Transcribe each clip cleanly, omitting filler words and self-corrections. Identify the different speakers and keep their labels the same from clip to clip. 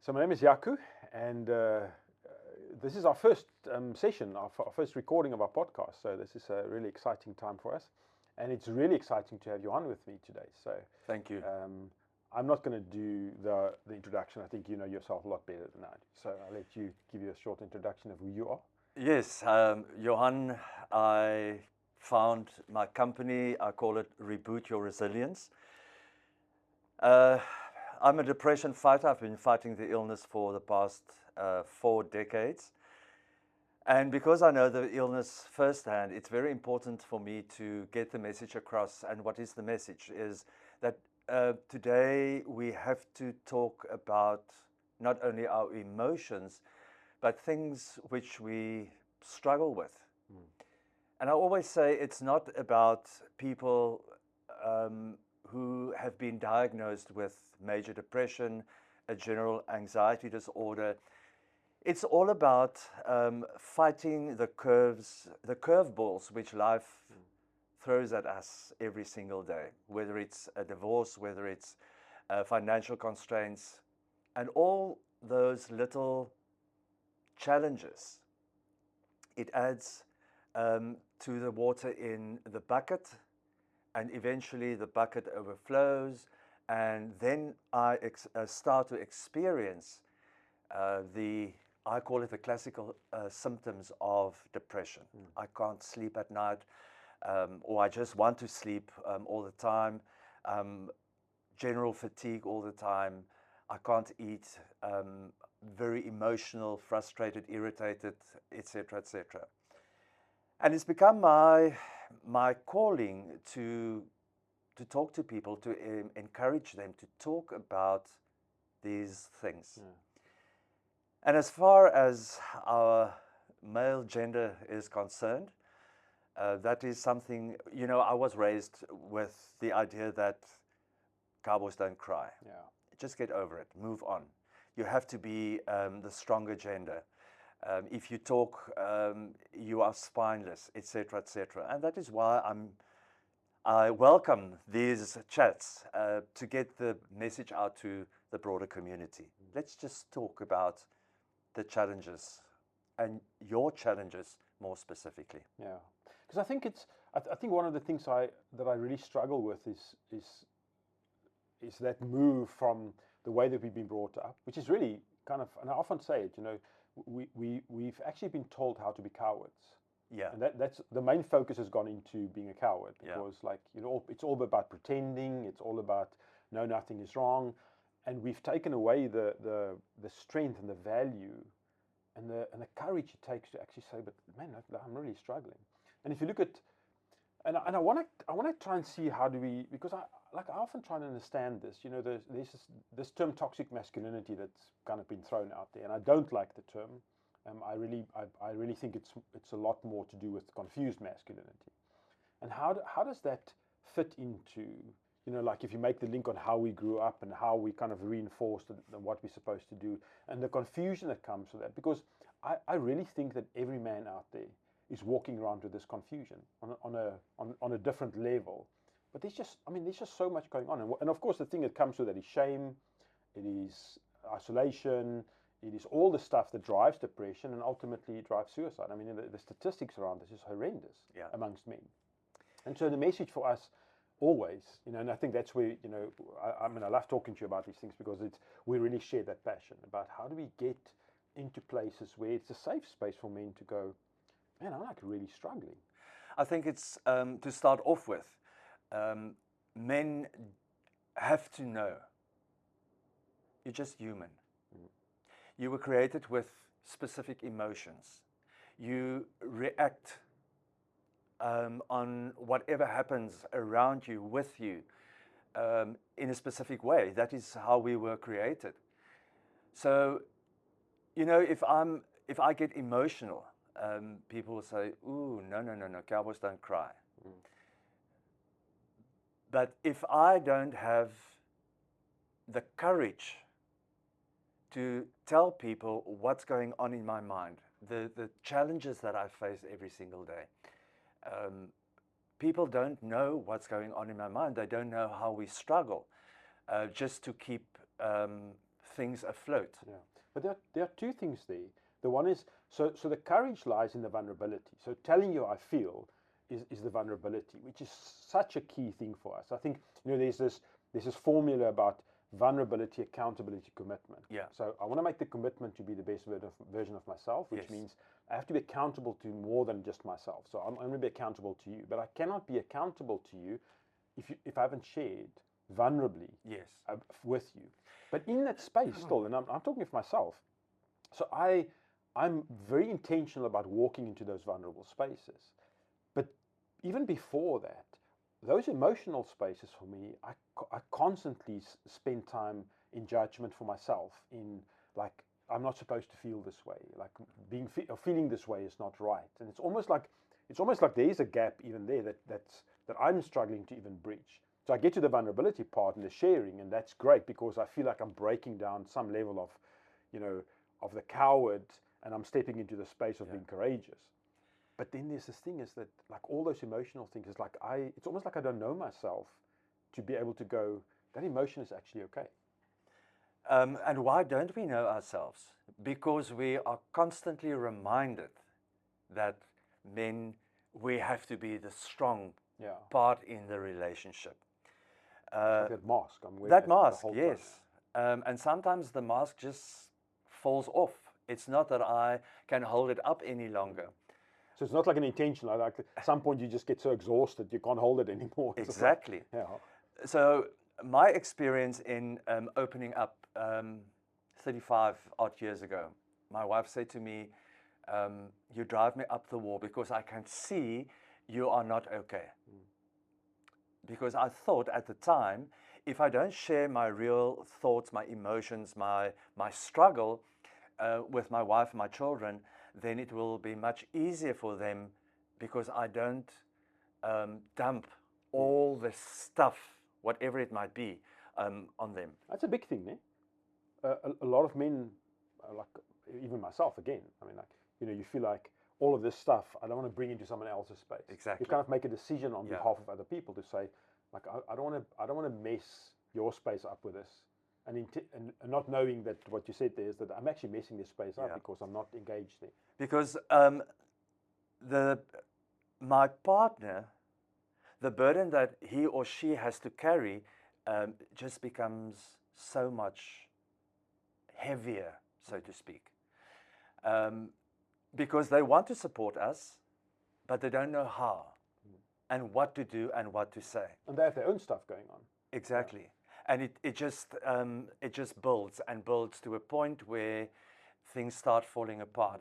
Speaker 1: So my name is Jaco, and this is our first session, our first recording of our podcast. So this is a really exciting time for us, and it's really exciting to have Johan with me today. So
Speaker 2: Thank you.
Speaker 1: I'm not going to do the introduction. I think you know yourself a lot better than I do. So I'll let you give you a short introduction of who you are.
Speaker 2: Yes, Johan, I found my company, I call it Reboot Your Resilience. I'm a depression fighter. I've been fighting the illness for the past 4 decades. And because I know the illness firsthand, it's very important for me to get the message across. And what is the message is that today we have to talk about not only our emotions, but things which we struggle with. And I always say it's not about people who have been diagnosed with major depression, a general anxiety disorder. It's all about fighting the curveballs which life throws at us every single day, whether it's a divorce, whether it's financial constraints, and all those little challenges. It adds to the water in the bucket, and eventually the bucket overflows, and then I start to experience I call it the classical symptoms of depression. I can't sleep at night, or I just want to sleep all the time, general fatigue all the time, I can't eat, very emotional, frustrated, irritated, etc., etc. And it's become my calling to talk to people, to encourage them to talk about these things. Yeah. And as far as our male gender is concerned, that is something, you know, I was raised with the idea that cowboys don't cry. Yeah. Just get over it, move on. You have to be the stronger gender. If you talk, you are spineless, etc., etc. And that is why I welcome these chats to get the message out to the broader community. Let's just talk about the challenges and your challenges more specifically.
Speaker 1: Yeah, because I think I think one of the things that I really struggle with is that move from the way that we've been brought up, which is really kind of, and I often say it, you know, we've actually been told how to be cowards.
Speaker 2: Yeah.
Speaker 1: And that's the main focus has gone into being a coward, because like, you know, it's all about pretending, it's all about no, nothing is wrong. And we've taken away the strength and the value and the courage it takes to actually say, but man, I'm really struggling. And if you look at, and I want to try and see how do we, because I often try to understand this. You know, there's this term toxic masculinity that's kind of been thrown out there, and I don't like the term. I really think it's a lot more to do with confused masculinity. And how does that fit into, you know, like if you make the link on how we grew up and how we kind of reinforced what we're supposed to do, and the confusion that comes with that, because I really think that every man out there is walking around with this confusion on a different level. But there's just so much going on, and of course the thing that comes with that is shame, it is isolation, it is all the stuff that drives depression and ultimately drives suicide. I mean, the statistics around this is horrendous amongst men. And so the message for us always, you know, and I think that's where, you know, I mean, I love talking to you about these things, because we really share that passion about how do we get into places where it's a safe space for men to go, man, I'm like really struggling.
Speaker 2: I think it's to start off with, men have to know you're just human. You were created with specific emotions. You react on whatever happens around you, with you, in a specific way. That is how we were created. So, you know, if I get emotional, people will say, "Ooh, no, cowboys don't cry." But if I don't have the courage to tell people what's going on in my mind, the challenges that I face every single day, people don't know what's going on in my mind. They don't know how we struggle just to keep things afloat.
Speaker 1: Yeah, but there are two things there. The one is, so the courage lies in the vulnerability. So telling you I feel is the vulnerability, which is such a key thing for us. I think, there's this formula about vulnerability, accountability, commitment.
Speaker 2: Yeah.
Speaker 1: So I want to make the commitment to be the best version of myself, which
Speaker 2: Yes.
Speaker 1: means I have to be accountable to more than just myself. So I'm going to be accountable to you, but I cannot be accountable to you if I haven't shared vulnerably
Speaker 2: Yes.
Speaker 1: with you. But in that space still, and I'm talking for myself, so I'm very intentional about walking into those vulnerable spaces. But even before that, those emotional spaces for me, I constantly spend time in judgment for myself, in like, I'm not supposed to feel this way, like feeling this way is not right. And it's almost like there's a gap even there that I'm struggling to even breach. So I get to the vulnerability part and the sharing, and that's great because I feel like I'm breaking down some level of, of the coward, and I'm stepping into the space of being courageous. But then there's this thing is that, like, all those emotional things is like it's almost like I don't know myself to be able to go, that emotion is actually okay.
Speaker 2: And why don't we know ourselves? Because we are constantly reminded that we have to be the strong part in the relationship.
Speaker 1: Like that mask. I'm wearing
Speaker 2: that mask,
Speaker 1: the whole
Speaker 2: yes. And sometimes the mask just falls off. It's not that I can hold it up any longer.
Speaker 1: So it's not like an intentional. Like at some point you just get so exhausted you can't hold it anymore.
Speaker 2: Exactly.
Speaker 1: Like,
Speaker 2: So my experience in opening up 35 odd years ago, my wife said to me, you drive me up the wall because I can see you are not okay. Because I thought at the time, if I don't share my real thoughts, my emotions, my struggle with my wife and my children, then it will be much easier for them because I don't dump all the stuff, whatever it might be, on them.
Speaker 1: That's a big thing, eh? A lot of men, like even myself again, I mean, like, you feel like all of this stuff, I don't want to bring into someone else's space.
Speaker 2: Exactly.
Speaker 1: You kind of make a decision on behalf of other people to say, like, I don't want to mess your space up with this. And not knowing that what you said there is that I'm actually messing this space up because I'm not engaged there.
Speaker 2: Because my partner, the burden that he or she has to carry just becomes so much heavier, so to speak. Because they want to support us, but they don't know how and what to do and what to say.
Speaker 1: And they have their own stuff going on.
Speaker 2: Exactly. Yeah. And it just builds and builds to a point where things start falling apart.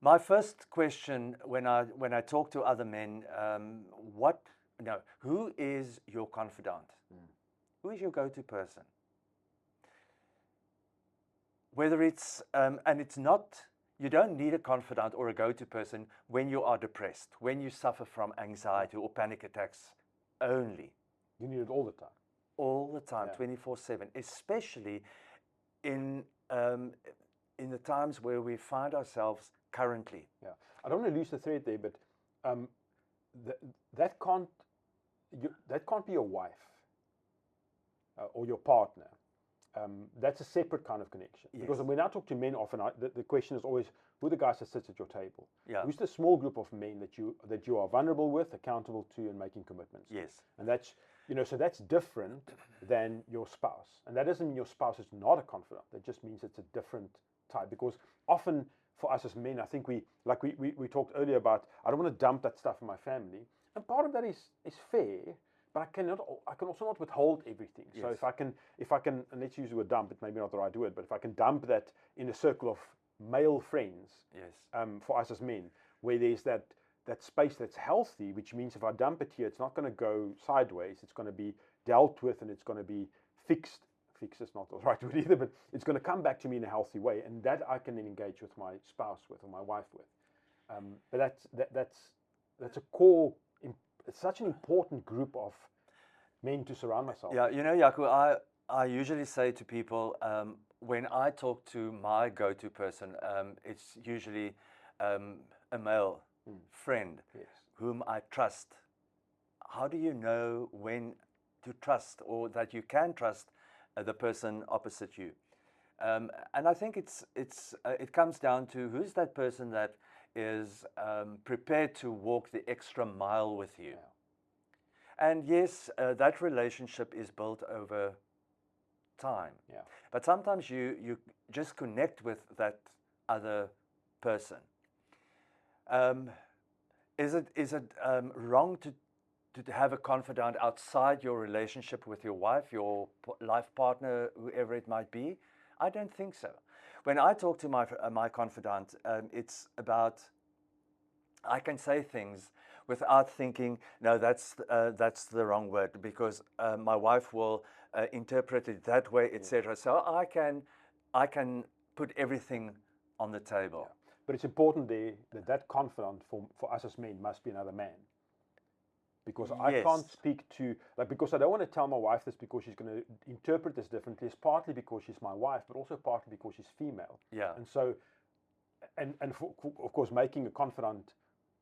Speaker 2: My first question when I talk to other men, who is your confidant? Who is your go-to person? Whether it's and it's not, you don't need a confidant or a go-to person when you are depressed, when you suffer from anxiety or panic attacks only.
Speaker 1: You need it all the time.
Speaker 2: All the time, 24/7, especially in the times where we find ourselves currently.
Speaker 1: Yeah, I don't want to lose the thread there, but that can't be your wife or your partner. That's a separate kind of connection. Yes. Because when I talk to men, often the question is always, who are the guys that sit at your table?
Speaker 2: Yeah.
Speaker 1: Who's the small group of men that you are vulnerable with, accountable to, and making commitments?
Speaker 2: Yes.
Speaker 1: And that's so that's different than your spouse. And that doesn't mean your spouse is not a confidant. That just means it's a different type. Because often for us as men, I think we talked earlier about, I don't want to dump that stuff in my family. And part of that is fair, but I can also not withhold everything. Yes. So if I can, and let's use the word dump, it may be not the right word, but if I can dump that in a circle of male friends,
Speaker 2: yes.
Speaker 1: For us as men, where there's that space that's healthy, which means if I dump it here, it's not going to go sideways. It's going to be dealt with and it's going to be fixed. Fix is not the right word either, but it's going to come back to me in a healthy way, and that I can then engage with my spouse with or my wife with. But that's a core. It's such an important group of men to surround myself.
Speaker 2: Yeah, Jaco, I usually say to people when I talk to my go-to person, it's usually a male friend whom I trust. How do you know when to trust or that you can trust the person opposite you. And I think it comes down to who's that person that is prepared to walk the extra mile with you. Yeah. And yes, that relationship is built over time. Yeah. But sometimes you just connect with that other person. Is it wrong to have a confidant outside your relationship with your wife, your life partner, whoever it might be? I don't think so. When I talk to my confidant, it's about, I can say things without thinking, no, that's the wrong word, because my wife will interpret it that way, etc. So I can put everything on the table. Yeah.
Speaker 1: But it's important there that confidant for us as men must be another man. Because I can't speak to, because I don't want to tell my wife this because she's going to interpret this differently. It's partly because she's my wife, but also partly because she's female. Yeah. And so, of course, making a confidant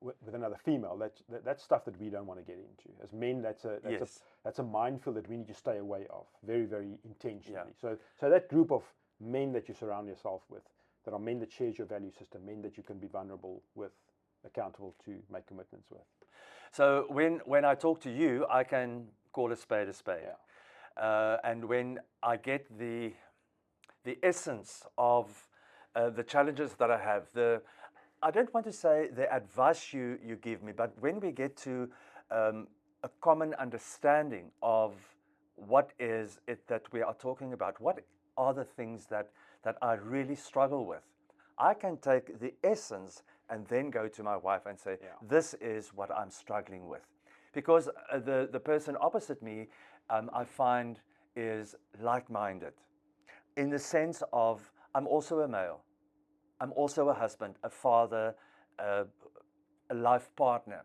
Speaker 1: with another female, that's stuff that we don't want to get into. As men, that's a minefield that we need to stay away of, very, very intentionally. Yeah. So that group of men that you surround yourself with, that are men that shares your value system, men that you can be vulnerable with, accountable to, make commitments with.
Speaker 2: So when I talk to you, I can call a spade a spade. Yeah. And when I get the essence of the challenges that I have, I don't want to say the advice you give me, but when we get to a common understanding of what is it that we are talking about, what are the things that I really struggle with, I can take the essence and then go to my wife and say, this is what I'm struggling with. Because the person opposite me, I find, is like-minded, in the sense of, I'm also a male. I'm also a husband, a father, a life partner.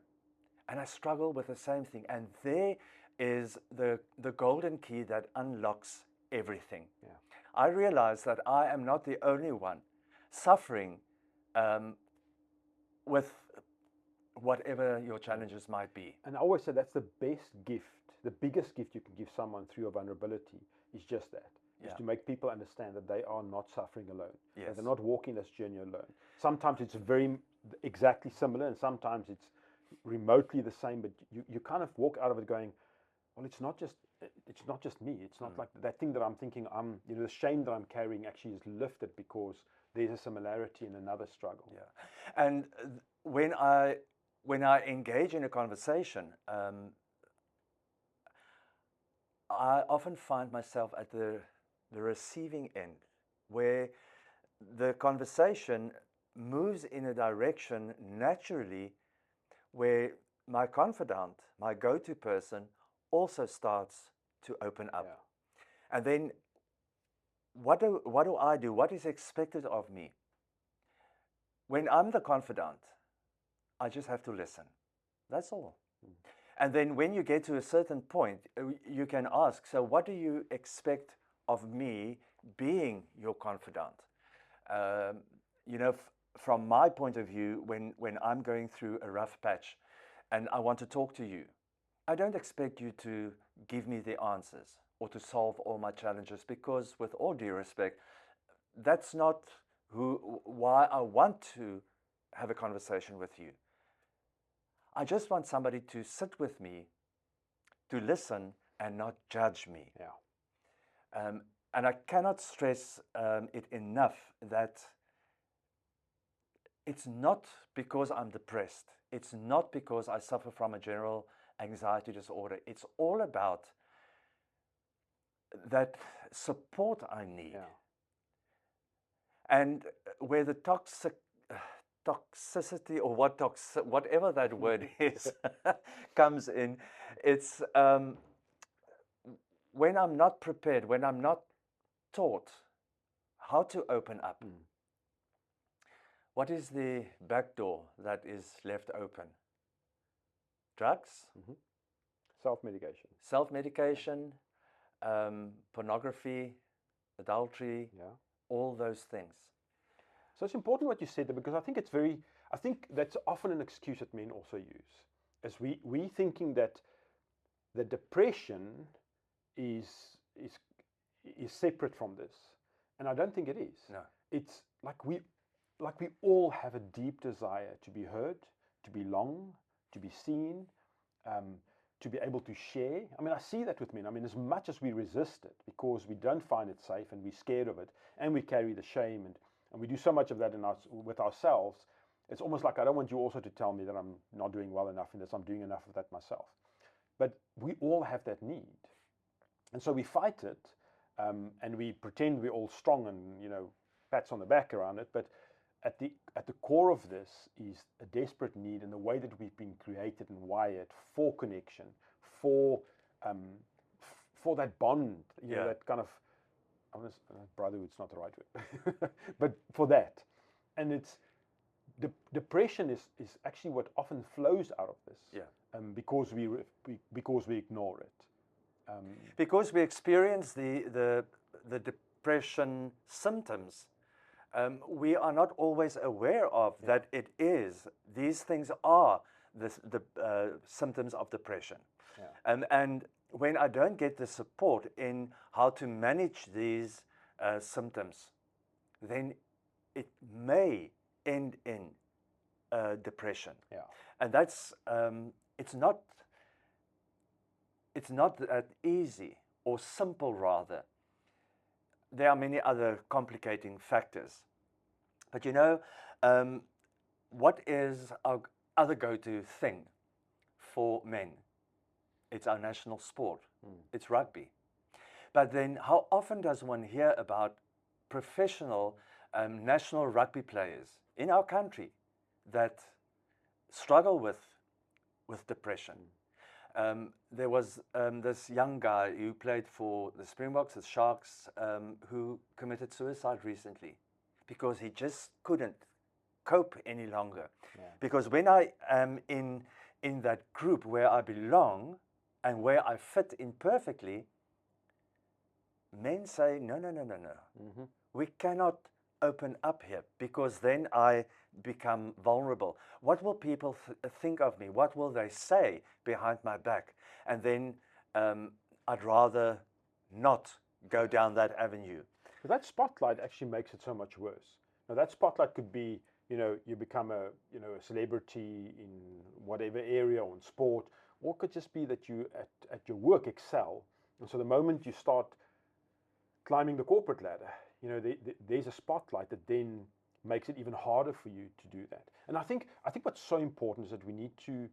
Speaker 2: And I struggle with the same thing. And there is the golden key that unlocks everything. Yeah. I realize that I am not the only one suffering with whatever your challenges might be.
Speaker 1: And I always say that's the best gift, the biggest gift you can give someone through your vulnerability is just that. Is to make people understand that they are not suffering alone. Yes. That they're not walking this journey alone. Sometimes it's very exactly similar, and sometimes it's remotely the same, but you kind of walk out of it going, well, it's not just me. It's not like that thing that I'm thinking the shame that I'm carrying actually is lifted because there's a similarity in another struggle.
Speaker 2: Yeah. And when I engage in a conversation, I often find myself at the receiving end, where the conversation moves in a direction naturally where my confidant, my go-to person, also starts to open up. Yeah. And then what do I do? What is expected of me? When I'm the confidant, I just have to listen. That's all. Mm. And then when you get to a certain point, you can ask, so what do you expect of me being your confidant? From my point of view, when I'm going through a rough patch and I want to talk to you, I don't expect you to give me the answers or to solve all my challenges, because with all due respect, that's not why I want to have a conversation with you. I just want somebody to sit with me, to listen and not judge me. Yeah. And I cannot stress it enough that it's not because I'm depressed. It's not because I suffer from a general anxiety disorder. It's all about that support I need. Yeah. And where the toxicity or whatever that word is comes in, it's when I'm not prepared, when I'm not taught how to open up. Mm. What is the back door that is left open? Drugs? Mm-hmm.
Speaker 1: Self-medication.
Speaker 2: Self-medication, pornography, adultery, all those things.
Speaker 1: So it's important what you said there, because I think that's often an excuse that men also use. As we thinking that the depression is is separate from this, and I don't think it is.
Speaker 2: No.
Speaker 1: It's like we all have a deep desire to be heard, to belong, to be seen, to be able to share. I mean, I see that with men. I mean, as much as we resist it because we don't find it safe and we're scared of it, and we carry the shame, and we do so much of that with ourselves, it's almost like I don't want you also to tell me that I'm not doing well enough and that I'm doing enough of that myself. But we all have that need. And so we fight it, and we pretend we're all strong and, pats on the back around it. But at the core of this is a desperate need, and the way that we've been created and wired for connection, for that bond, that kind of, brotherhood's not the right word, but for that. And it's depression is actually what often flows out of this, because we ignore it.
Speaker 2: Because we experience the depression symptoms, we are not always aware of that it is. These things are the symptoms of depression. Yeah. And when I don't get the support in how to manage these symptoms, then it may end in depression. Yeah. And that's it's not that easy or simple, rather. There are many other complicating factors. But what is our other go-to thing for men? It's our national sport. It's rugby. But then how often does one hear about professional national rugby players in our country that struggle with depression? There was this young guy who played for the Springboks, the Sharks, who committed suicide recently because he just couldn't cope any longer. Yeah. Because when I am in that group where I belong and where I fit in perfectly, men say, no. Mm-hmm. We cannot open up here because then I become vulnerable. What will people think of me? What will they say behind my back? And then I'd rather not go down that avenue.
Speaker 1: But that spotlight actually makes it so much worse. Now that spotlight could be, you become a celebrity in whatever area or in sport, or it could just be that you at your work excel. And so the moment you start climbing the corporate ladder, there's a spotlight that then makes it even harder for you to do that. And I think what's so important is that we need to,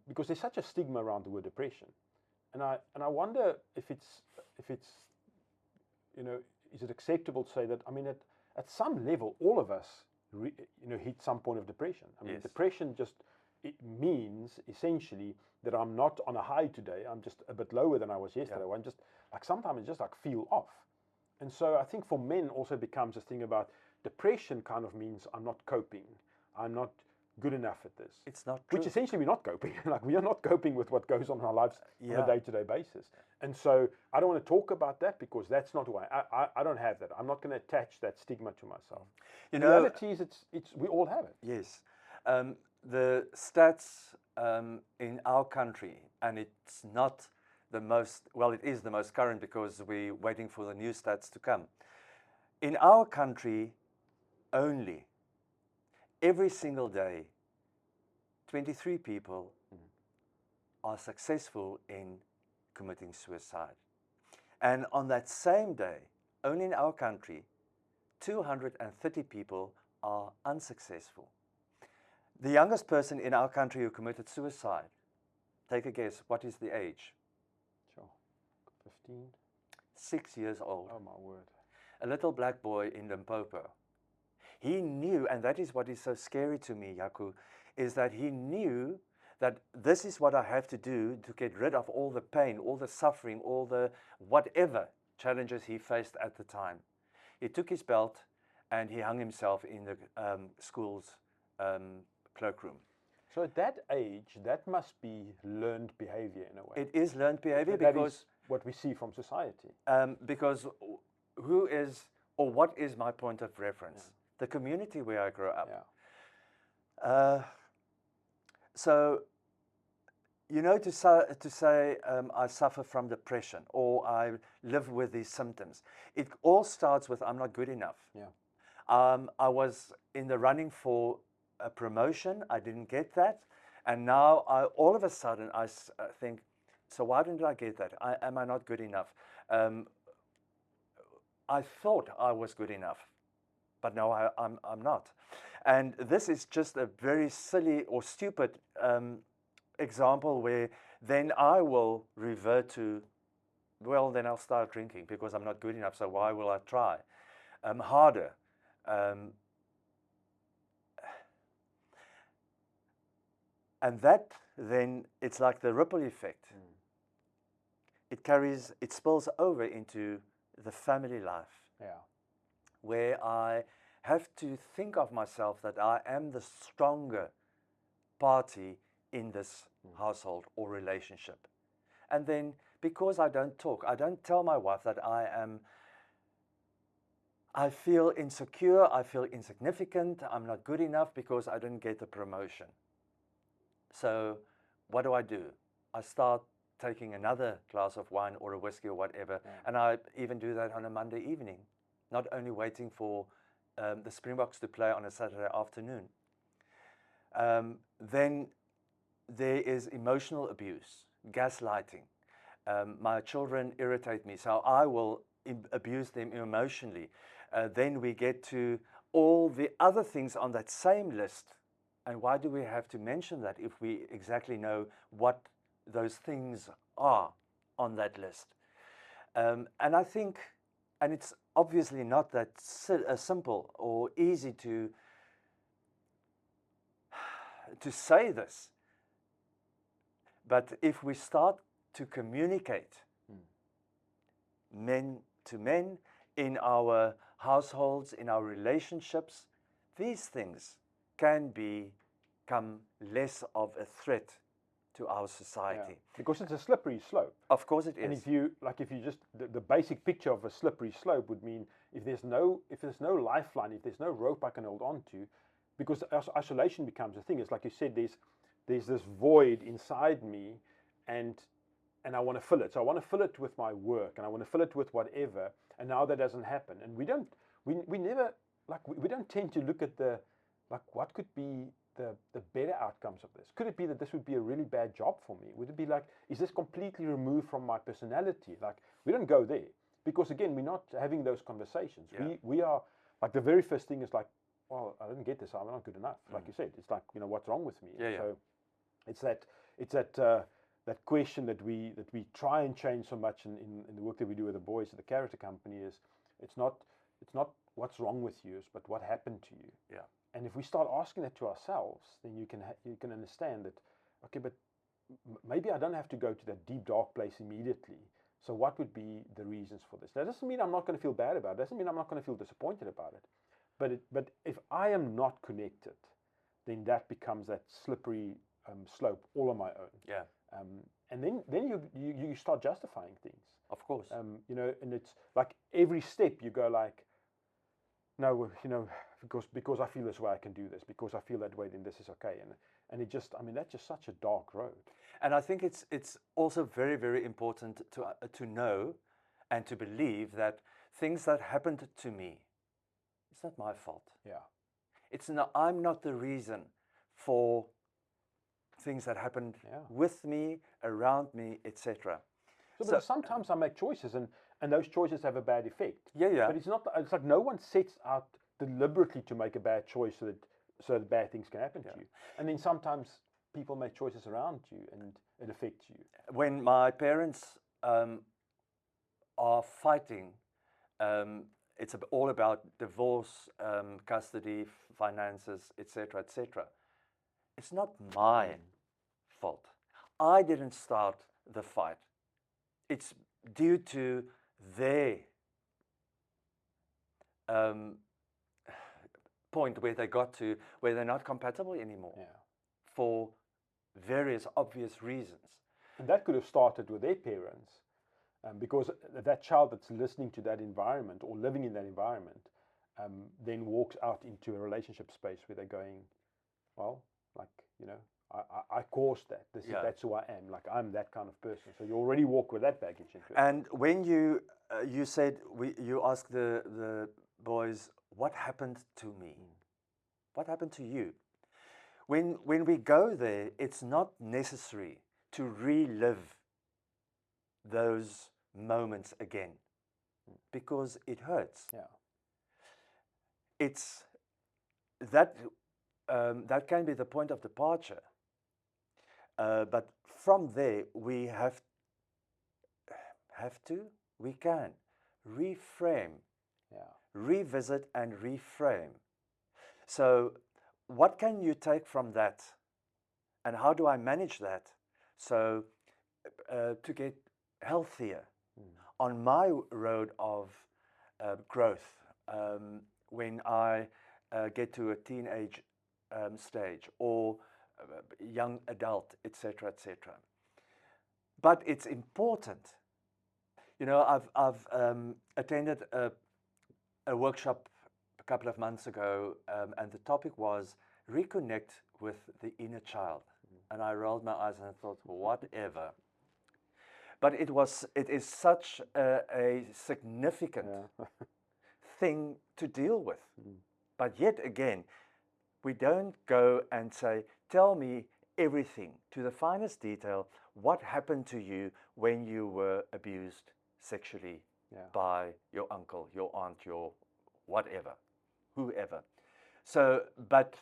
Speaker 1: because there's such a stigma around the word depression, and I wonder if it's is it acceptable to say that, I mean, at some level all of us hit some point of depression. I mean, yes. Depression it means essentially that I'm not on a high today. I'm just a bit lower than I was yesterday. Yeah. I'm just like, sometimes it's just like feel off. And so I think for men also it becomes this thing about depression kind of means I'm not coping. I'm not good enough at this.
Speaker 2: It's not true.
Speaker 1: Which essentially we're not coping. Like we are not coping with what goes on in our lives on a day-to-day basis. And so I don't want to talk about that because that's not who I don't have that. I'm not going to attach that stigma to myself. The reality is it's we all have it.
Speaker 2: Yes. The stats in our country, and it's not the most, well, it is the most current because we're waiting for the new stats to come. In our country only, every single day, 23 people are successful in committing suicide. And on that same day, only in our country, 230 people are unsuccessful. The youngest person in our country who committed suicide, take a guess, what is the age?
Speaker 1: Sure. 15?
Speaker 2: 6 years old.
Speaker 1: Oh my word.
Speaker 2: A little black boy in Limpopo. He knew, and that is what is so scary to me, Jaco, is that he knew that this is what I have to do to get rid of all the pain, all the suffering, all the whatever challenges he faced at the time. He took his belt and he hung himself in the school's cloakroom.
Speaker 1: So at that age, that must be learned behavior in a way.
Speaker 2: It is learned behavior
Speaker 1: that
Speaker 2: because...
Speaker 1: is what we see from society.
Speaker 2: Because who is, or what is my point of reference? Yeah. The community where I grew up.
Speaker 1: Yeah.
Speaker 2: So you know, to say I suffer from depression or I live with these symptoms, it all starts with I'm not good enough.
Speaker 1: Yeah.
Speaker 2: I was in the running for a promotion. I didn't get that. And now all of a sudden I think, so why didn't I get that? Am I not good enough? I thought I was good enough, but no, I'm not. And this is just a very silly or stupid example where then I will revert to, well, then I'll start drinking because I'm not good enough. So why will I try harder? And that then it's like the ripple effect. It spills over into the family life.
Speaker 1: Yeah.
Speaker 2: Where I have to think of myself that I am the stronger party in this household or relationship. And then because I don't talk, I don't tell my wife that I feel insecure, I feel insignificant, I'm not good enough because I didn't get the promotion. So what do? I start taking another glass of wine or a whiskey or whatever, and I even do that on a Monday evening, not only waiting for the Springboks to play on a Saturday afternoon. Then there is emotional abuse, gaslighting. My children irritate me, so I will abuse them emotionally. Then we get to all the other things on that same list. And why do we have to mention that if we exactly know what those things are on that list? And I think, and it's obviously not that simple or easy to say this, but if we start to communicate men to men in our households, in our relationships, these things can become less of a threat to our society.
Speaker 1: Yeah. Because it's a slippery slope.
Speaker 2: Of course it is.
Speaker 1: And if you just the basic picture of a slippery slope would mean if there's no lifeline, if there's no rope I can hold on to, because isolation becomes a thing. It's like you said, there's this void inside me, and I want to fill it. So I want to fill it with my work, and I want to fill it with whatever. And now that doesn't happen, and we never we don't tend to look at what could be the better outcomes of this. Could it be that this would be a really bad job for me? Would it be like, is this completely removed from my personality? Like, we don't go there because again, we're not having those conversations.
Speaker 2: Yeah.
Speaker 1: We are like, the very first thing is like, well, I didn't get this. I'm not good enough. Like you said, it's like, what's wrong with me?
Speaker 2: Yeah.
Speaker 1: So it's that that question that we try and change so much in the work that we do with the boys at the character company is, it's not what's wrong with you, but what happened to you.
Speaker 2: Yeah.
Speaker 1: And if we start asking that to ourselves, then you can understand that, okay, but maybe I don't have to go to that deep dark place immediately. So what would be the reasons for this? That doesn't mean I'm not going to feel bad about it. Doesn't mean I'm not going to feel disappointed about it. But if I am not connected, then that becomes that slippery slope all on my own.
Speaker 2: Yeah.
Speaker 1: And then you start justifying things.
Speaker 2: Of course.
Speaker 1: And it's like every step you go like, no, because I feel this way I can do this. Because I feel that way, then this is okay. And it just, that's just such a dark road.
Speaker 2: And I think it's also very, very important to know and to believe that things that happened to me, it's not my fault.
Speaker 1: Yeah.
Speaker 2: I'm not the reason for things that happened with me, around me, etc.
Speaker 1: So sometimes I make choices and those choices have a bad effect.
Speaker 2: Yeah.
Speaker 1: But it's like no one sets out deliberately to make a bad choice so that bad things can happen to you. And then sometimes people make choices around you and it affects you.
Speaker 2: When my parents are fighting, it's all about divorce, custody, finances, etc., etc. It's not my fault. I didn't start the fight. It's due to their point where they got to, where they're not compatible anymore for various obvious reasons.
Speaker 1: And that could have started with their parents, because that child that's listening to that environment or living in that environment then walks out into a relationship space where they're going, well, like, I caused that. That's who I am. Like, I'm that kind of person. So you already walk with that baggage into it.
Speaker 2: And when you said you asked the boys, what happened to me? What happened to you? When we go there, it's not necessary to relive those moments again, because it hurts.
Speaker 1: Yeah.
Speaker 2: It's that that can be the point of departure. But from there, we we can reframe, revisit and reframe. So what can you take from that? And how do I manage that? So to get healthier on my road of growth, when I get to a teenage stage or young adult, etc., etc. But it's important. You know, I've attended a workshop a couple of months ago, and the topic was reconnect with the inner child. And I rolled my eyes and I thought, whatever. But it is such a significant thing to deal with. But yet again, we don't go and say, tell me everything to the finest detail. What happened to you when you were abused sexually by your uncle, your aunt, your whatever, whoever. So, but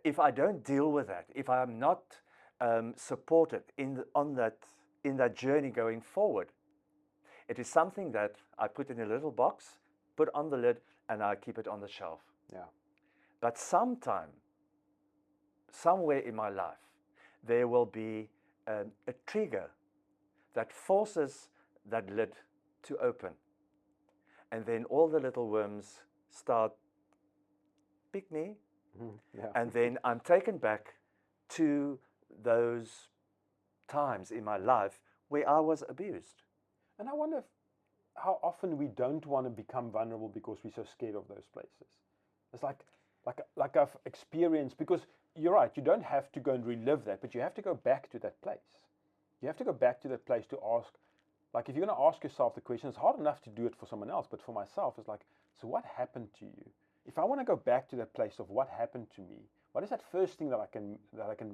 Speaker 2: if I don't deal with that, if I'm not supported in that journey going forward, it is something that I put in a little box, put on the lid, and I keep it on the shelf.
Speaker 1: Yeah.
Speaker 2: But sometime, somewhere in my life, there will be a trigger that forces that lid to open. And then all the little worms start, pick me. And then I'm taken back to those times in my life where I was abused.
Speaker 1: And I wonder how often we don't want to become vulnerable because we're so scared of those places. It's like I've experienced, because you're right, you don't have to go and relive that, but you have to go back to that place. You have to go back to that place to ask, like, if you're going to ask yourself the question, it's hard enough to do it for someone else, but for myself, it's like, so what happened to you? If I want to go back to that place of what happened to me, what is that first thing that I can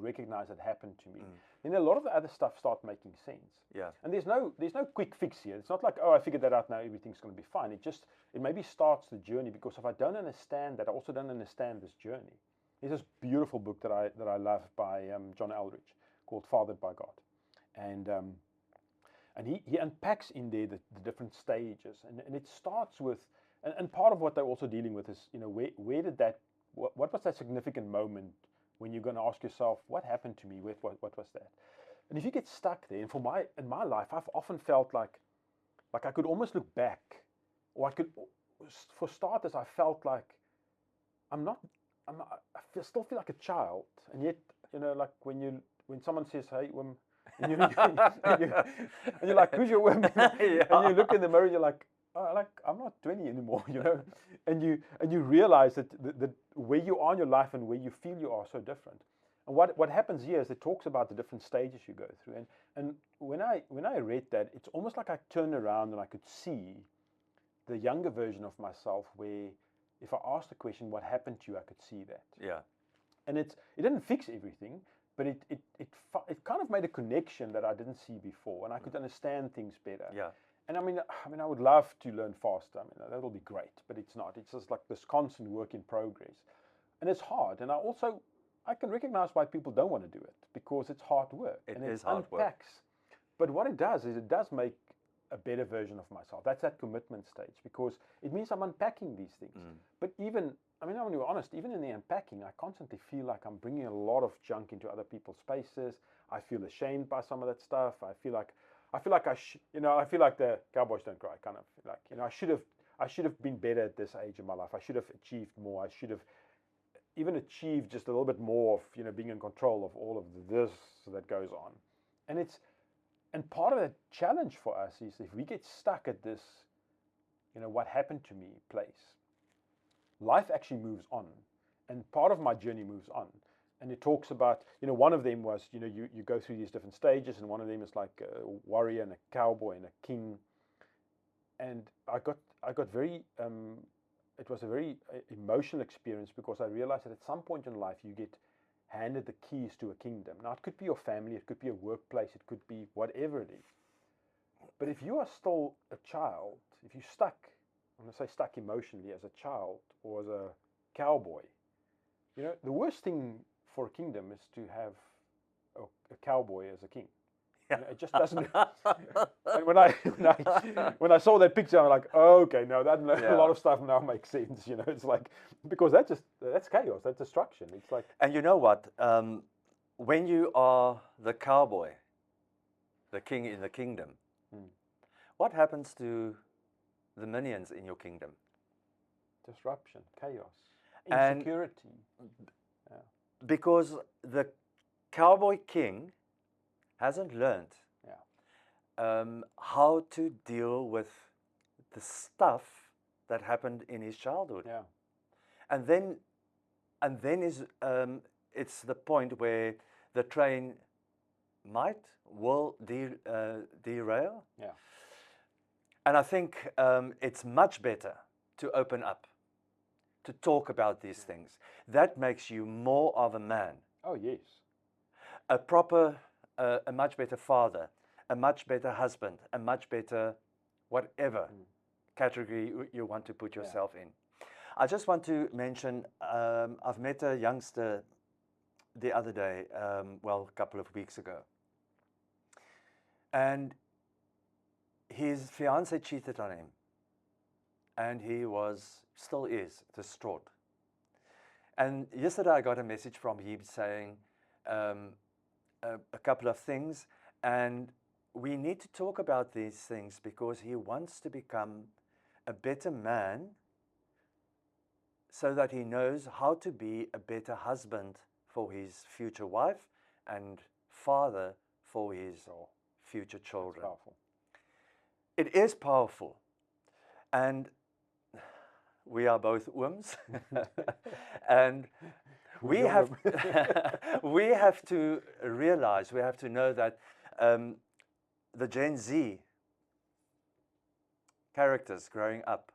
Speaker 1: recognize that happened to me? Then a lot of the other stuff start making sense.
Speaker 2: Yeah.
Speaker 1: And there's no quick fix here. It's not like, oh, I figured that out now, everything's going to be fine. It maybe starts the journey, because if I don't understand that, I also don't understand this journey. There's this beautiful book that I love by John Eldridge called Fathered by God, and he unpacks in there the different stages, and it starts with, and part of what they're also dealing with is, you know, where did that, what was that significant moment when you're going to ask yourself, what happened to me? What was that? And if you get stuck there, and in my life, I've often felt like I could almost look back, or for starters, I felt like I still feel like a child, and yet, you know, like when someone says, hey, and you're like, who's your woman? And you look in the mirror and you're like, oh, like, I'm not 20 anymore, you know, and you realize that where you are in your life and where you feel you are so different. And what happens here is it talks about the different stages you go through. And when I read that, it's almost like I turned around and I could see the younger version of myself, where if I asked the question, what happened to you, I could see that.
Speaker 2: Yeah. And
Speaker 1: it didn't fix everything, but it kind of made a connection that I didn't see before, and I could understand things better.
Speaker 2: Yeah.
Speaker 1: And I mean, I would love to learn faster. I mean, that'll be great, but it's not. It's just like this constant work in progress, and it's hard. And I can recognize why people don't want to do it, because it's hard work.
Speaker 2: It
Speaker 1: and
Speaker 2: is hard work.
Speaker 1: But what it does is it does make a better version of myself. That's that commitment stage, because it means I'm unpacking these things. But even, I mean, I'm going to be honest, even in the unpacking, I constantly feel like I'm bringing a lot of junk into other people's spaces. I feel ashamed by some of that stuff. I feel like I feel like the Cowboys Don't Cry kind of, like, you know, I should have been better at this age of my life. I should have achieved more. I should have even achieved just a little bit more of, you know, being in control of all of this that goes on. And part of the challenge for us is, if we get stuck at this, you know, what happened to me place, life actually moves on, and part of my journey moves on. And it talks about, one of them was, you go through these different stages, and one of them is like a warrior and a cowboy and a king. And I got very, it was a very emotional experience, because I realized that at some point in life you get handed the keys to a kingdom. Now, it could be your family, it could be a workplace, it could be whatever it is. But if you are still a child, if you're stuck, I'm going to say stuck emotionally as a child or as a cowboy, the worst thing for a kingdom is to have a cowboy as a king. It just doesn't. And when I saw that picture, I'm like, oh, okay, no, that a lot of stuff now makes sense. It's like, because that's chaos, that's destruction. It's like.
Speaker 2: And you know what? When you are the cowboy, the king in the kingdom, what happens to the minions in your kingdom?
Speaker 1: Disruption, chaos, insecurity.
Speaker 2: Because the cowboy king hasn't learned how to deal with the stuff that happened in his childhood.
Speaker 1: Yeah.
Speaker 2: And then it's the point where the train will derail.
Speaker 1: Yeah.
Speaker 2: And I think it's much better to open up, to talk about these things. That makes you more of a man.
Speaker 1: Oh, yes.
Speaker 2: A much better father, a much better husband, a much better whatever category you want to put yourself in. I just want to mention, I've met a youngster the other day, a couple of weeks ago. And his fiancée cheated on him. And he still is distraught. And yesterday I got a message from him saying a couple of things, and we need to talk about these things because he wants to become a better man so that he knows how to be a better husband for his future wife and father for his future children.
Speaker 1: That's powerful.
Speaker 2: It is powerful. And we are both ooms. And we have to realize, we have to know that the Gen Z characters growing up,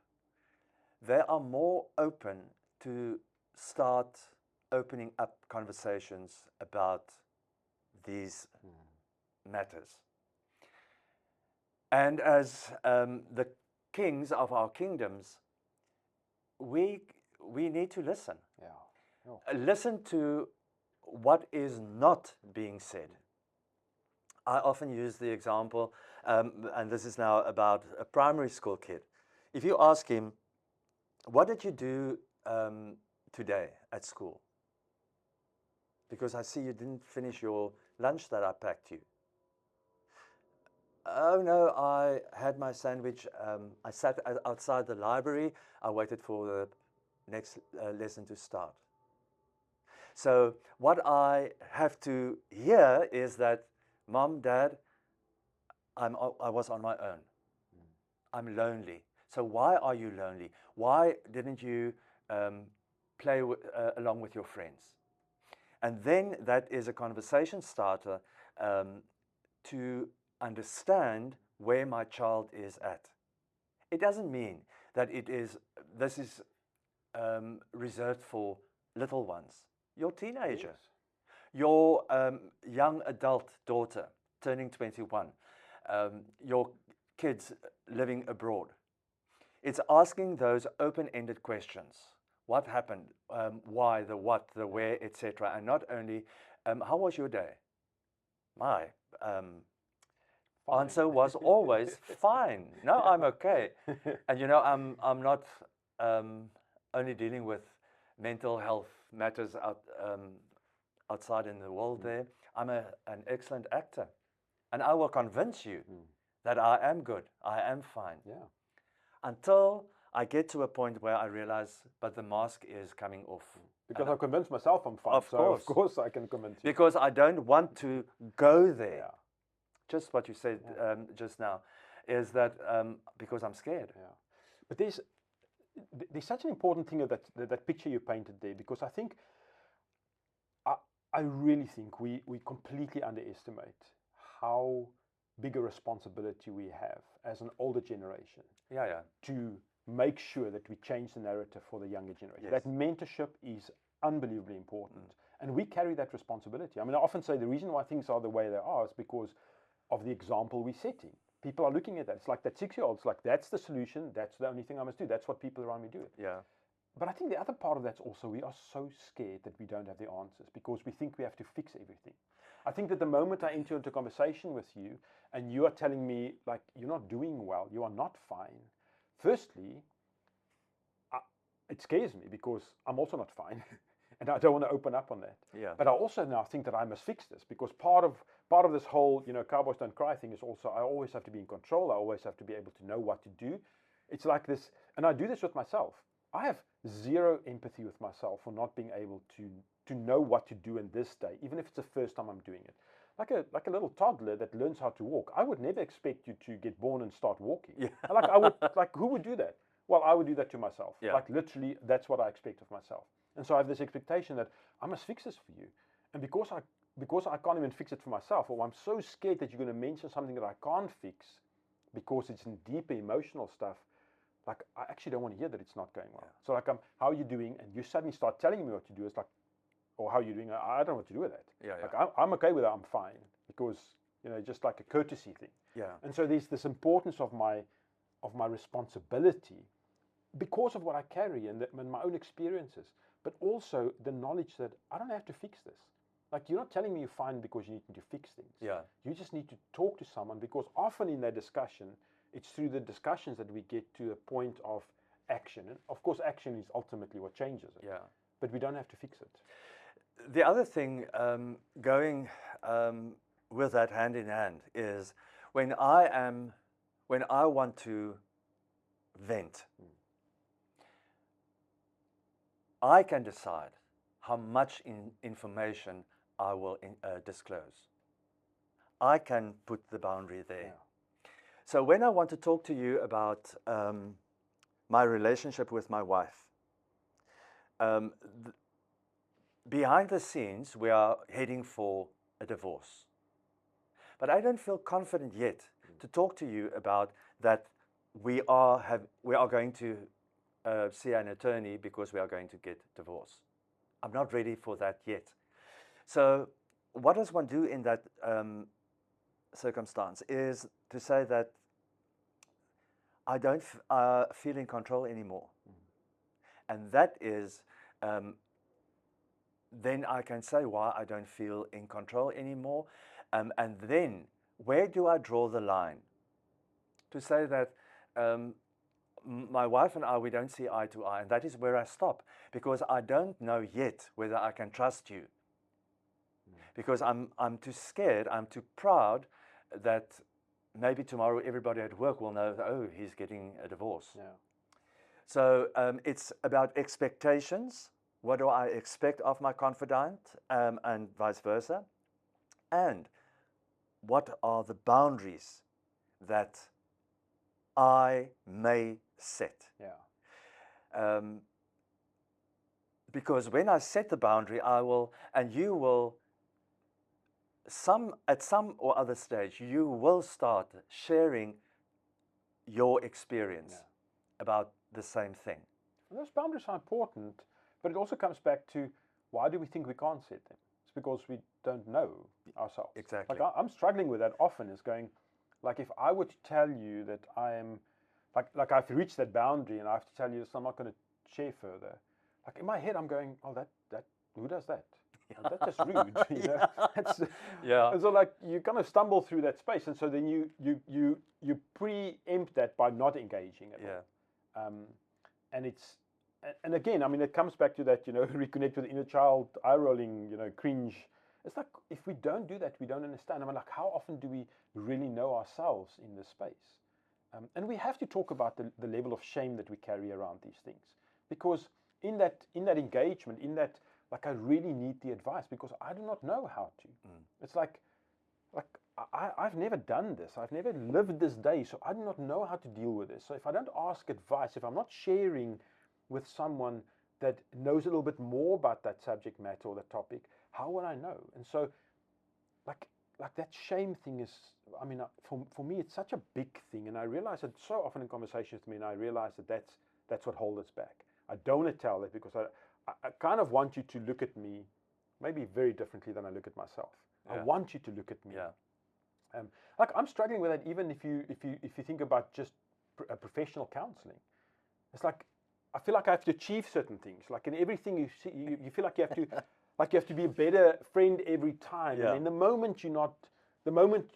Speaker 2: they are more open to start opening up conversations about these matters. And as the kings of our kingdoms, we need to listen.
Speaker 1: Yeah. Oh.
Speaker 2: Listen to what is not being said. I often use the example, and this is now about a primary school kid. If you ask him, what did you do today at school? Because I see you didn't finish your lunch that I packed you. Oh no, I had my sandwich. I sat outside the library. I waited for the next lesson to start. So what I have to hear is that, Mom, Dad, I was on my own. I'm lonely. So why are you lonely? Why didn't you play along with your friends? And then that is a conversation starter to understand where my child is at. It doesn't mean that this is reserved for little ones. Your teenager, your young adult daughter turning 21, your kids living abroad. It's asking those open-ended questions. What happened? Why? The what? The where? Etc. And not only, how was your day? My answer was always fine. No, I'm okay. And I'm not only dealing with mental health matters outside in the world there. I'm an excellent actor. And I will convince you that I am good. I am fine.
Speaker 1: Yeah.
Speaker 2: Until I get to a point where I realize, but the mask is coming off.
Speaker 1: Because I've convinced myself I'm fine. Of course I can convince you.
Speaker 2: Because I don't want to go there.
Speaker 1: Yeah.
Speaker 2: Just what you said just now, is that because I'm scared.
Speaker 1: Yeah. But there's such an important thing of that picture you painted there, because I think I really think we completely underestimate how big a responsibility we have as an older generation
Speaker 2: Yeah.
Speaker 1: to make sure that we change the narrative for the younger generation.
Speaker 2: Yes.
Speaker 1: That mentorship is unbelievably important. And we carry that responsibility. I mean, I often say the reason why things are the way they are is because of the example we're setting. People are looking at that. It's like that 6-year-old. It's like, that's the solution. That's the only thing I must do. That's what people around me do.
Speaker 2: Yeah.
Speaker 1: But I think the other part of that's also we are so scared that we don't have the answers because we think we have to fix everything. I think that the moment I enter into a conversation with you and you are telling me, like, you're not doing well, you are not fine, firstly, it scares me because I'm also not fine. And I don't want to open up on that.
Speaker 2: Yeah.
Speaker 1: But I also now think that I must fix this because part of this whole, cowboys don't cry thing is also I always have to be in control. I always have to be able to know what to do. It's like this, and I do this with myself. I have zero empathy with myself for not being able to know what to do in this day, even if it's the first time I'm doing it. Like a little toddler that learns how to walk. I would never expect you to get born and start walking.
Speaker 2: Yeah.
Speaker 1: Who would do that? Well, I would do that to myself.
Speaker 2: Yeah.
Speaker 1: Like literally, that's what I expect of myself. And so I have this expectation that I must fix this for you. And because I can't even fix it for myself, or I'm so scared that you're going to mention something that I can't fix because it's in deeper emotional stuff, like I actually don't want to hear that it's not going well.
Speaker 2: Yeah.
Speaker 1: So like, how are you doing? And you suddenly start telling me what to do. It's like, or how are you doing? I don't know what to do with that.
Speaker 2: Yeah.
Speaker 1: Like I'm okay with that. I'm fine because just like a courtesy thing.
Speaker 2: Yeah.
Speaker 1: And so there's this importance of my responsibility because of what I carry and my own experiences, but also the knowledge that I don't have to fix this. Like, you're not telling me you're fine because you need to fix things.
Speaker 2: Yeah.
Speaker 1: You just need to talk to someone because often in that discussion, it's through the discussions that we get to a point of action. And of course, action is ultimately what changes it.
Speaker 2: Yeah.
Speaker 1: But we don't have to fix it.
Speaker 2: The other thing going with that hand in hand is when I want to vent, I can decide how much information I will disclose. I can put the boundary there.
Speaker 1: Yeah.
Speaker 2: So when I want to talk to you about my relationship with my wife, behind the scenes, we are heading for a divorce. But I don't feel confident yet to talk to you about that we are going to see an attorney because we are going to get divorced. I'm not ready for that yet. So what does one do in that circumstance is to say that I don't feel in control anymore. And that is, then I can say why I don't feel in control anymore. And then where do I draw the line? To say that my wife and I, we don't see eye to eye, and that is where I stop, because I don't know yet whether I can trust you. Because I'm too scared, I'm too proud that maybe tomorrow everybody at work will know that, oh, he's getting a divorce.
Speaker 1: Yeah.
Speaker 2: So it's about expectations. What do I expect of my confidant, and vice versa? And what are the boundaries that I may set?
Speaker 1: Yeah.
Speaker 2: Because when I set the boundary, I will, and you will, at some or other stage, you will start sharing your experience about the same thing.
Speaker 1: And those boundaries are important, but it also comes back to why do we think we can't set them? It's because we don't know ourselves.
Speaker 2: Exactly.
Speaker 1: Like I'm struggling with that often, is going, like, if I were to tell you that I am, like I've reached that boundary and I have to tell you this, I'm not going to share further. Like in my head, I'm going, oh, that who does that? Like, that's just rude. You know? And so like you kind of stumble through that space, and so then you preempt that by not engaging at all. And again, I mean, it comes back to that, reconnect with the inner child, eye rolling, cringe. It's like, if we don't do that, we don't understand. I mean, like, how often do we really know ourselves in this space? And we have to talk about the level of shame that we carry around these things, because in that engagement, in that, like, I really need the advice because I do not know how to. It's like I've never done this. I've never lived this day, so I do not know how to deal with this. So if I don't ask advice, if I'm not sharing with someone that knows a little bit more about that subject matter or the topic, how would I know? And so, like that shame thing is, I mean, for me, it's such a big thing, and I realize it so often in conversations with me, and I realize that's what holds us back. I don't want to tell it because I kind of want you to look at me maybe very differently than I look at myself. I want you to look at me. Like I'm struggling with that, even if you think about just professional counseling. It's like I feel like I have to achieve certain things. Like in everything you see, you feel like you have to, like you have to be a better friend every time. And in the moment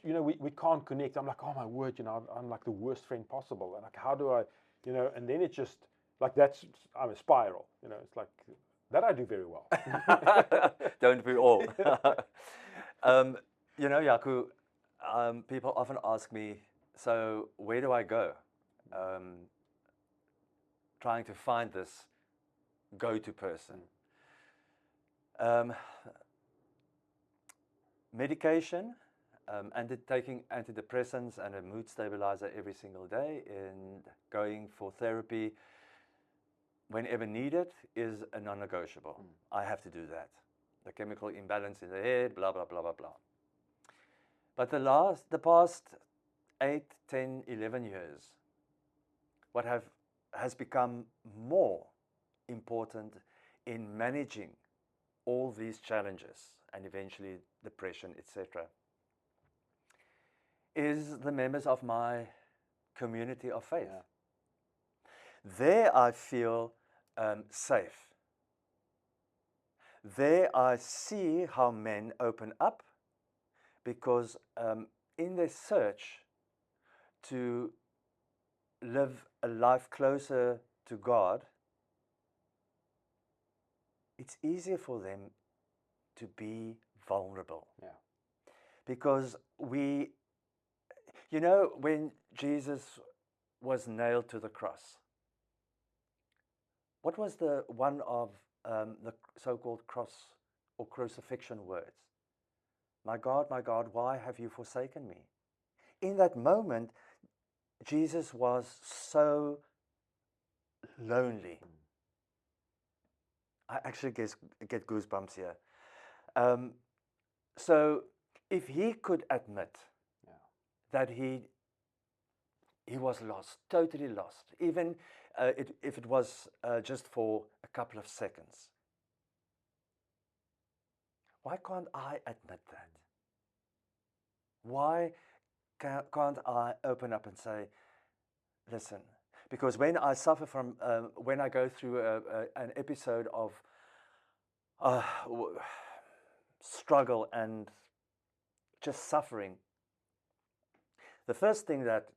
Speaker 1: we can't connect, I'm like, oh my word, I'm like the worst friend possible. And like, how do I, and then it's just like I'm a spiral. It's like that I do very well.
Speaker 2: Don't we all? Jaco, people often ask me, so where do I go? Trying to find this go-to person. Medication, taking antidepressants and a mood stabilizer every single day, and going for therapy whenever needed is a non-negotiable. I have to do that. The chemical imbalance in the head, blah, blah, blah, blah, blah. But the past 8, 10, 11 years, what has become more important in managing all these challenges and eventually depression, etc., is the members of my community of faith. There I feel safe. There I see how men open up, because in their search to live a life closer to God, it's easier for them to be vulnerable. Because when Jesus was nailed to the cross, what was the one of the so-called cross or crucifixion words? My God, why have you forsaken me? In that moment, Jesus was so lonely. I actually get goosebumps here. So if he could admit that he was lost, totally lost, even if it was just for a couple of seconds, why can't I admit that? Why can't I open up and say, listen? Because when I suffer from, when I go through an episode of struggle and just suffering, the first thing that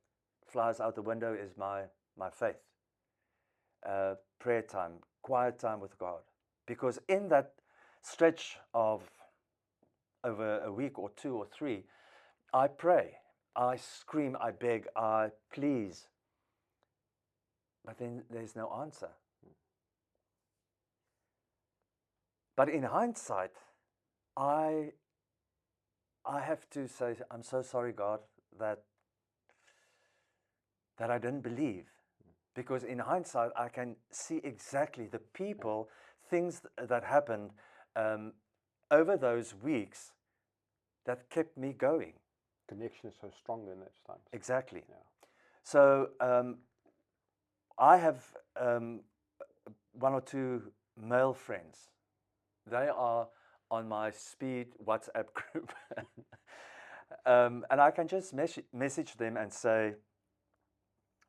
Speaker 2: flies out the window is my faith, prayer time, quiet time with God. Because in that stretch of over a week or 2 or 3, I pray, I scream, I beg, I please, but then there's no answer. But in hindsight, I have to say, I'm so sorry, God, that I didn't believe. Because in hindsight, I can see exactly the people, things that happened over those weeks that kept me going.
Speaker 1: Connection is so strong in those times.
Speaker 2: Exactly. So I have 1 or 2 male friends. They are on my speed WhatsApp group. And I can just message them and say,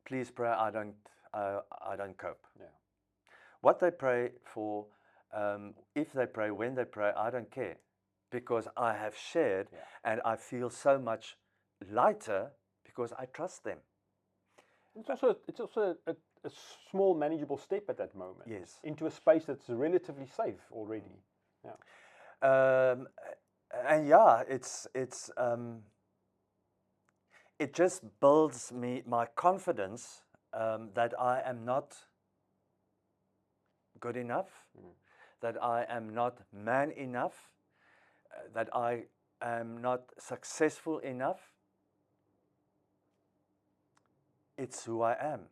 Speaker 2: please pray, I don't cope. What they pray for, if they pray, when they pray, I don't care, because I have shared and I feel so much lighter because I trust them.
Speaker 1: It's also a small manageable step at that moment.
Speaker 2: Yes.
Speaker 1: Into a space that's relatively safe already.
Speaker 2: And it just builds my confidence that I am not good enough, that I am not man enough, that I am not successful enough. It's who I am.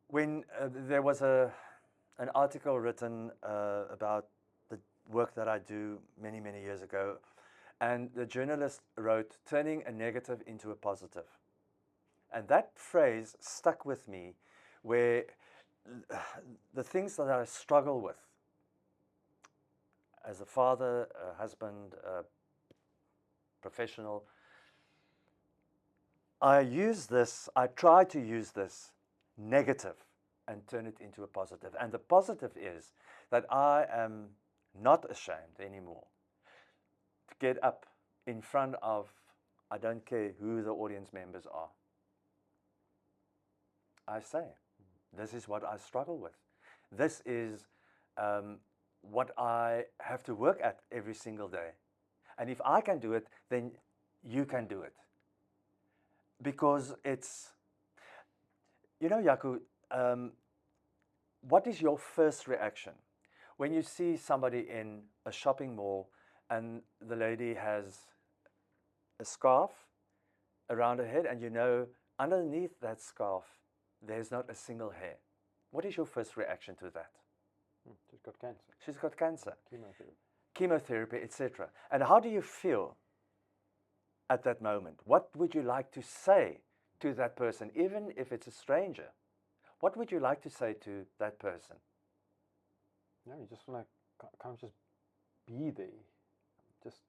Speaker 2: When there was an article written about the work that I do many, many years ago. And the journalist wrote, turning a negative into a positive. And that phrase stuck with me, where the things that I struggle with as a father, a husband, a professional, I try to use this negative and turn it into a positive. And the positive is that I am not ashamed anymore to get up in front of, I don't care who the audience members are. I say, this is what I struggle with. This is what I have to work at every single day. And if I can do it, then you can do it. Because it's, you know, Jaco, what is your first reaction when you see somebody in a shopping mall and the lady has a scarf around her head, and you know underneath that scarf there's not a single hair? What is your first reaction to that?
Speaker 1: She's got cancer.
Speaker 2: She's got cancer.
Speaker 1: Chemotherapy,
Speaker 2: etc. And how do you feel at that moment? What would you like to say to that person, even if it's a stranger? What would you like to say to that person?
Speaker 1: No, you just want to kind of just be there. Just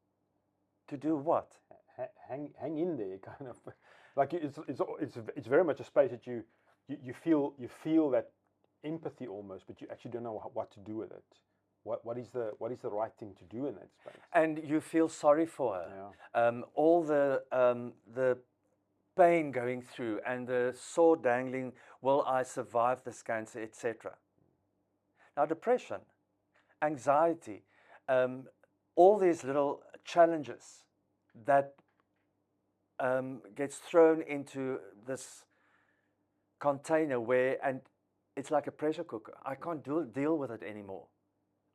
Speaker 2: to do what?
Speaker 1: Hang in there, kind of. Like it's very much a space that you feel that empathy almost, but you actually don't know what to do with it. What is the right thing to do in that space?
Speaker 2: And you feel sorry for her.
Speaker 1: Yeah.
Speaker 2: All the pain going through and the sword dangling, will I survive this cancer, etc. Now, depression, anxiety, all these little challenges that gets thrown into this container and it's like a pressure cooker. I can't deal with it anymore.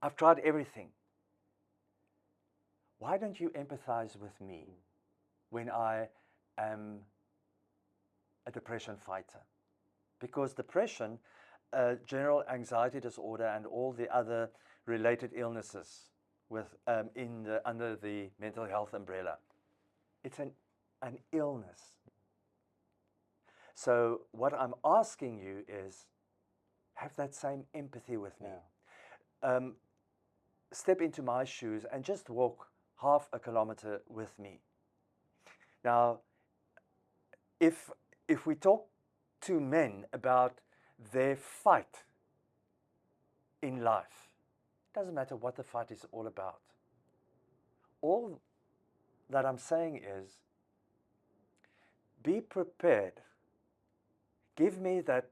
Speaker 2: I've tried everything. Why don't you empathize with me when I am a depression fighter? Because depression, general anxiety disorder, and all the other related illnesses under the mental health umbrella, it's an illness. So what I'm asking you is, have that same empathy with me.
Speaker 1: Yeah.
Speaker 2: Step into my shoes and just walk half a kilometer with me. Now, if we talk to men about their fight in life, it doesn't matter what the fight is all about. All that I'm saying is, be prepared. Give me that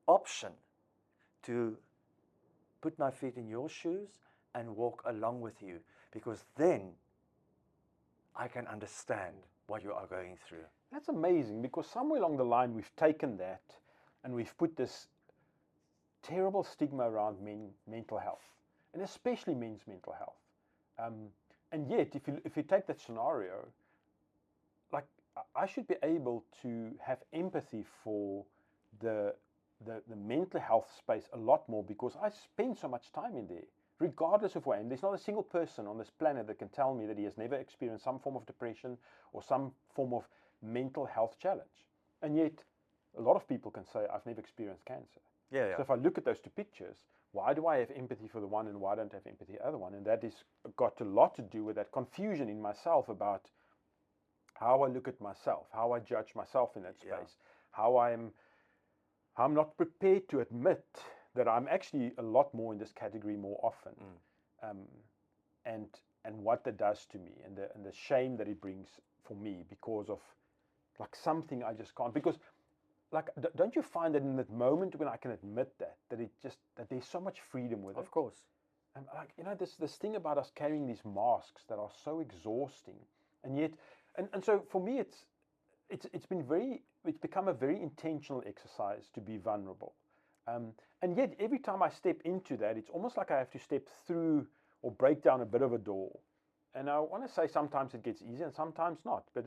Speaker 2: option to put my feet in your shoes and walk along with you, because then I can understand what you are going through.
Speaker 1: That's amazing, because somewhere along the line we've taken that and we've put this terrible stigma around mental health, and especially men's mental health. And yet, if you take that scenario, like, I should be able to have empathy for the mental health space a lot more, because I spend so much time in there, regardless of where. And there's not a single person on this planet that can tell me that he has never experienced some form of depression or some form of mental health challenge. And yet, a lot of people can say, I've never experienced cancer.
Speaker 2: Yeah.
Speaker 1: So if I look at those two pictures, why do I have empathy for the one and why don't I have empathy for the other one? And that has got a lot to do with that confusion in myself about how I look at myself, how I judge myself in that space, how I'm not prepared to admit that I'm actually a lot more in this category more often, and what that does to me, and the shame that it brings for me because of like something I just can't. Because like, don't you find that in that moment when I can admit that there's so much freedom with it?
Speaker 2: Of course.
Speaker 1: And like, you know, this thing about us carrying these masks that are so exhausting, and yet, and so for me, it's become a very intentional exercise to be vulnerable. And yet, every time I step into that, it's almost like I have to step through or break down a bit of a door. And I want to say sometimes it gets easier and sometimes not. But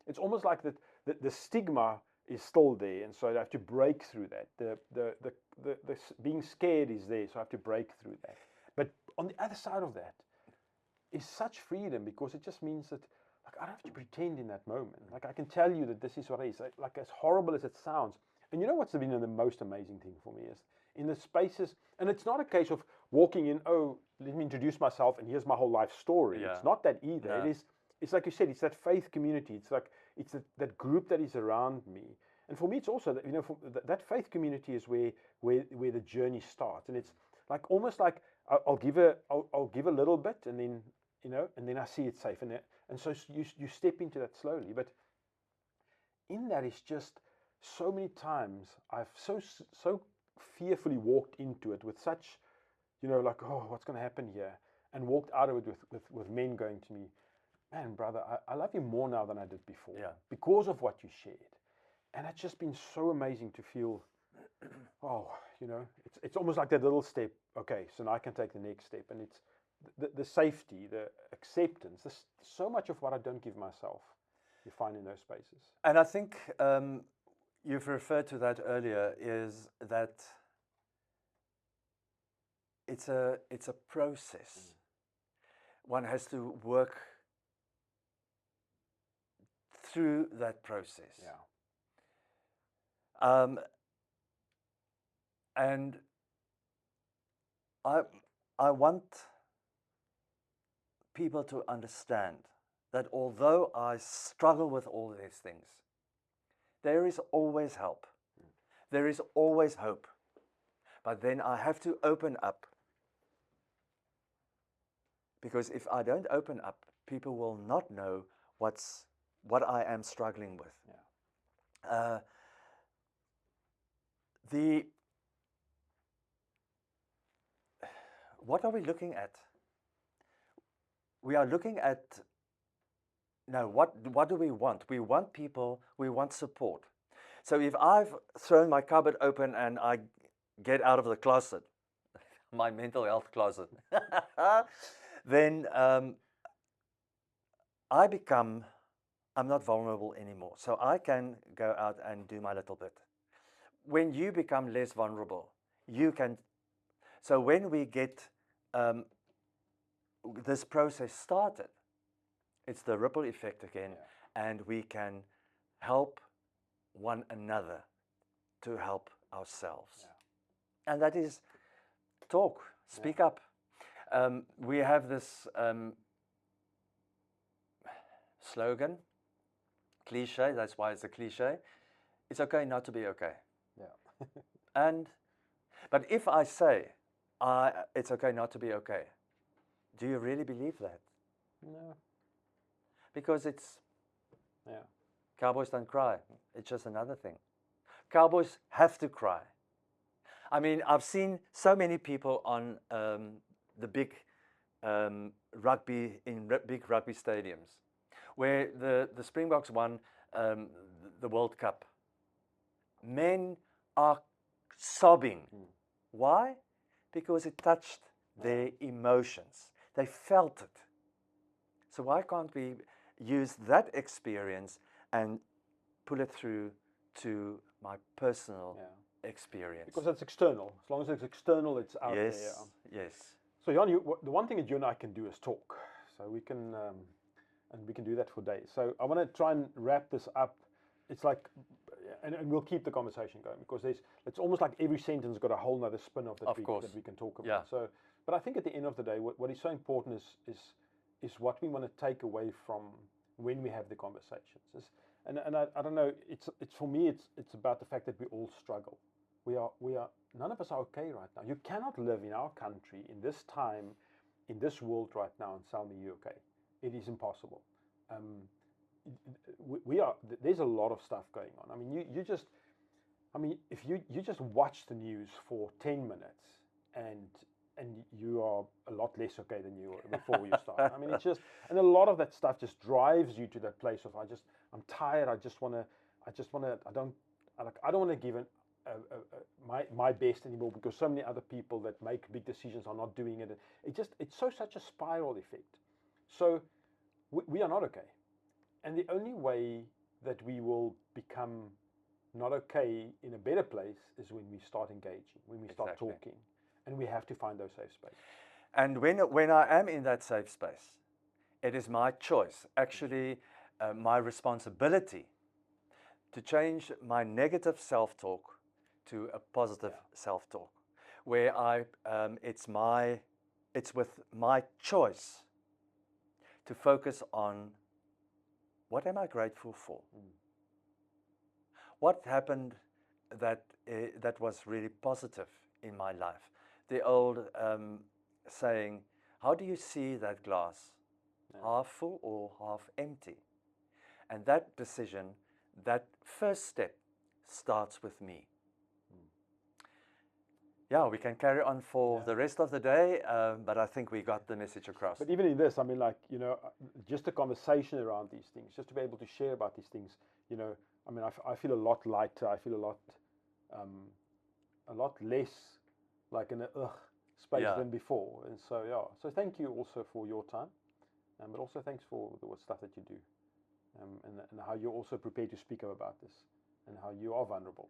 Speaker 1: it's almost like that the stigma is still there, and so I have to break through that. The being scared is there, so I have to break through that. But on the other side of that, is such freedom, because it just means that, like, I don't have to pretend in that moment. Like, I can tell you that this is what it is. Like as horrible as it sounds. And you know what's been the most amazing thing for me is in the spaces, and it's not a case of walking in, oh, let me introduce myself and here's my whole life story.
Speaker 2: Yeah.
Speaker 1: It's not that either.
Speaker 2: No.
Speaker 1: It's like you said, it's that faith community. It's like, it's that group that is around me. And for me, it's also that, that faith community is where the journey starts. And it's like almost like I'll give a little bit, and then and then I see it's safe, and so you step into that slowly. But in that is just so many times I've so fearfully walked into it with such, like, oh, what's going to happen here, and walked out of it with men going to me, man, brother, I love you more now than I did before, because of what you shared. And it's just been so amazing to feel, oh, it's almost like that little step. Okay, so now I can take the next step, and it's the safety, the acceptance. There's so much of what I don't give myself, you find in those spaces.
Speaker 2: And I think you've referred to that earlier, is that it's a process. One has to work through that process.
Speaker 1: Yeah.
Speaker 2: And I want people to understand that although I struggle with all these things, there is always help. There is always hope. But then I have to open up. Because if I don't open up, people will not know what I am struggling with.
Speaker 1: Yeah.
Speaker 2: What are we looking at? We are looking at, no, what do we want? We want people, we want support. So if I've thrown my cupboard open and I get out of the closet, my mental health closet, then I'm not vulnerable anymore. So I can go out and do my little bit. When you become less vulnerable, you can. So when we get this process started, it's the ripple effect again, and we can help one another to help ourselves. Yeah. And that is talk, speak up. We have this slogan, cliche, that's why it's a cliche. It's okay not to be okay. Yeah. But if I say, it's okay not to be okay, do you really believe that?
Speaker 1: No.
Speaker 2: Because cowboys don't cry. It's just another thing. Cowboys have to cry. I mean, I've seen so many people on the big rugby, in big rugby stadiums, where the Springboks won the World Cup. Men are sobbing. Why? Because it touched their emotions. They felt it. So why can't we use that experience and pull it through to my personal experience?
Speaker 1: Because it's external. As long as it's external, it's out there.
Speaker 2: Yes.
Speaker 1: So Johan, the one thing that you and I can do is talk. So we can, and we can do that for days. So I want to try and wrap this up. It's like, and we'll keep the conversation going, because it's almost like every sentence got a whole nother spin off that we can talk about. Yeah. So, but I think at the end of the day, what is so important is what we want to take away from when we have the conversations. And I don't know. It's for me. It's about the fact that we all struggle. We are none of us are okay right now. You cannot live in our country in this time, in this world right now, and tell me you're okay. It is impossible. There's a lot of stuff going on. I mean, if you just watch the news for 10 minutes and you are a lot less okay than you were before you start. I mean, it's just, and a lot of that stuff just drives you to that place of I'm tired. I don't want to give my best anymore, because so many other people that make big decisions are not doing it. It's such a spiral effect. So we are not okay. And the only way that we will become not okay in a better place is when we start engaging, when we start talking. And we have to find those safe spaces.
Speaker 2: And when I am in that safe space, it is my choice, actually my responsibility, to change my negative self-talk to a positive self-talk, where it's with my choice to focus on what am I grateful for? What happened that was really positive in my life? The old saying, how do you see that glass? Half full or half empty? And that decision, that first step, starts with me. Yeah, we can carry on for the rest of the day, but I think we got the message across.
Speaker 1: But even in this, I mean, like, you know, just a conversation around these things, just to be able to share about these things, you know, I mean, I feel a lot lighter. I feel a lot less like in a space than before. And so, yeah, so thank you also for your time, but also thanks for the stuff that you do, and how you're also prepared to speak up about this, and how you are vulnerable.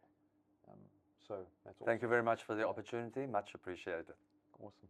Speaker 1: So that's awesome.
Speaker 2: Thank you very much for the opportunity. Much appreciated.
Speaker 1: Awesome.